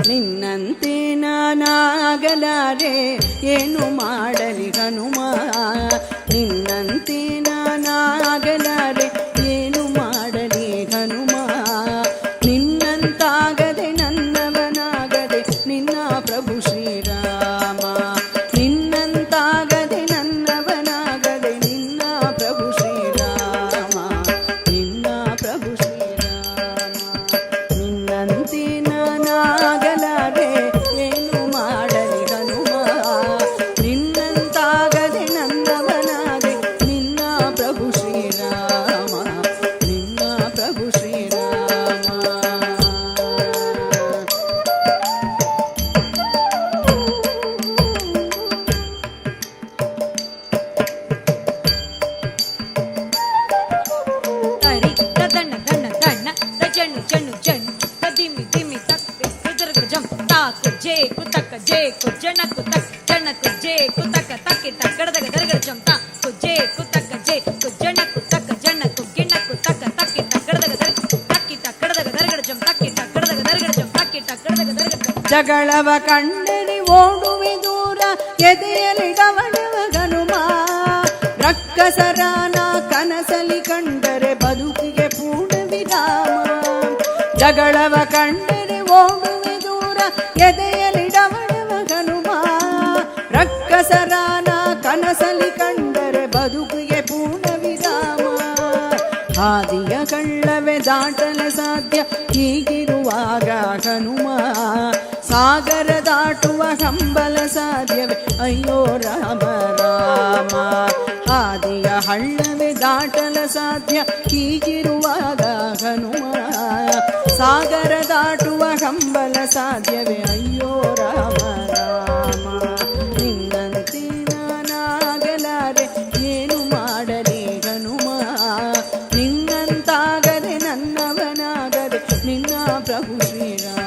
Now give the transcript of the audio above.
ನಿನ್ನಂತೆ ನಾನಾಗಲಾರೆ ಏನು ಮಾಡಲಿ ಹನುಮ, ನಿನ್ನಂತೆ ನಾನಾಗಲಾರೆ ಏನು ಮಾಡಲಿ ಹನುಮ, ನಿನ್ನಂತಾಗದೆ ನನ್ನವನಾಗದೆ ನಿನ್ನ ಪ್ರಭು ಶ್ರೀರಾಮ, ನಿನ್ನಂತಾಗದೆ ನನ್ನವನಾಗದೆ ನಿನ್ನ ಪ್ರಭು ಶ್ರೀರಾಮ, ನಿನ್ನ ಪ್ರಭು ಶ್ರೀರಾಮ, ನಿನ್ನಂತೆ ನಾನಾಗಲಾರೆ ಏನು ಮಾಡಲಿ ಹನುಮ, ನಿನ್ನಂತಾಗದೆ ನನ್ನವನಾದೆ ನಿನ್ನ ಪ್ರಭು ಶ್ರೀರಾಮ, ನಿನ್ನ ಪ್ರಭು ಶ್ರೀರಾಮ. ತರಿ ತದಣ್ಣ ದಣ್ಣ ದಣ್ಣ ತಜಣ್ಣು ಜಣ್ಣು ಜಣ್ಣು ತದಿಮಿ ದಿಮಿ ತಕ್ಕೆ ತದರಗಡ ಜಂ ತಾಕು ಜೇ ಕುತಕ ಜೇ ಕುಜಣಕು ತಕ್ ಜಣಕು ಜೇ ಕುತಕ ತಕ್ಕೆ ತಕ್ಕಡದಗ ದರಗಡ ಜಂ ತಾಕು ಜೇ ಕುತಕ ಜೇ ಕುಜಣಕು ತಕ್ಕ ಜಣಕು ಗಿಣಕು ತಕ್ಕ ತಕ್ಕೆ ತಕ್ಕಡದಗ ದರ ತಕ್ಕಿ ತಕ್ಕಡದಗ ದರಗಡ ಜಂ ತಕ್ಕಿ ತಕ್ಕಡದಗ ದರಗಡ ಜಂ ತಕ್ಕಿ ತಕ್ಕಡದಗ ದರಗಡ ಜಂ. ಜಗಳವ ಕಂಡರೆ ಓಡುವೆ ದೂರ ಎದೆಯಲ್ಲಿ ಗಮನವ ಹನುಮ, ರಕ್ಕಸರಾನ ಕನಸಲಿ ಕಂಡರೆ ಬದುಕಿಗೆ ಪೂರ್ಣ ವಿರಾಮ, ಜಗಳವ ಕಂಡರೆ ಓಡುವೆ ದೂರ ಎದೆಯಲ್ಲಿ ಗಮನವ ಹನುಮ, ರಕ್ಕಸರಾನ ಕನಸಲಿ ಕಂಡರೆ ಬದುಕಿಗೆ ಪೂರ್ಣ ವಿರಾಮ, ಹಾದಿಯ ಕಳ್ಳವೇ ದಾಟಲು ಸಾಧ್ಯ ಹೀಗಿರುವಾಗ ಹನುಮ, ಸಾಗರ ದಾಟುವ ಹಂಬಲ ಸಾಧ್ಯವೇ ಅಯ್ಯೋ ರಾಮ ರಾಮ, ಹಾದಿಯ ಹಳ್ಳವೇ ದಾಟಲು ಸಾಧ್ಯ ಹೀಗಿರುವಾಗ ಹನುಮ, ಸಾಗರ ದಾಟುವ ಹಂಬಲ ಸಾಧ್ಯವೇ ಅಯ್ಯೋ ರಾಮ ರಾಮ, ನಿನ್ನಂತೆ ನಾನಾಗಲಾರೆ ಏನು ಮಾಡಲಿ ಹನುಮ, ನಿನ್ನಂತಾಗದೆ ನನ್ನವನಾಗದೆ ನಿನ್ನ ಪ್ರಭು ಶ್ರೀರಾಮ.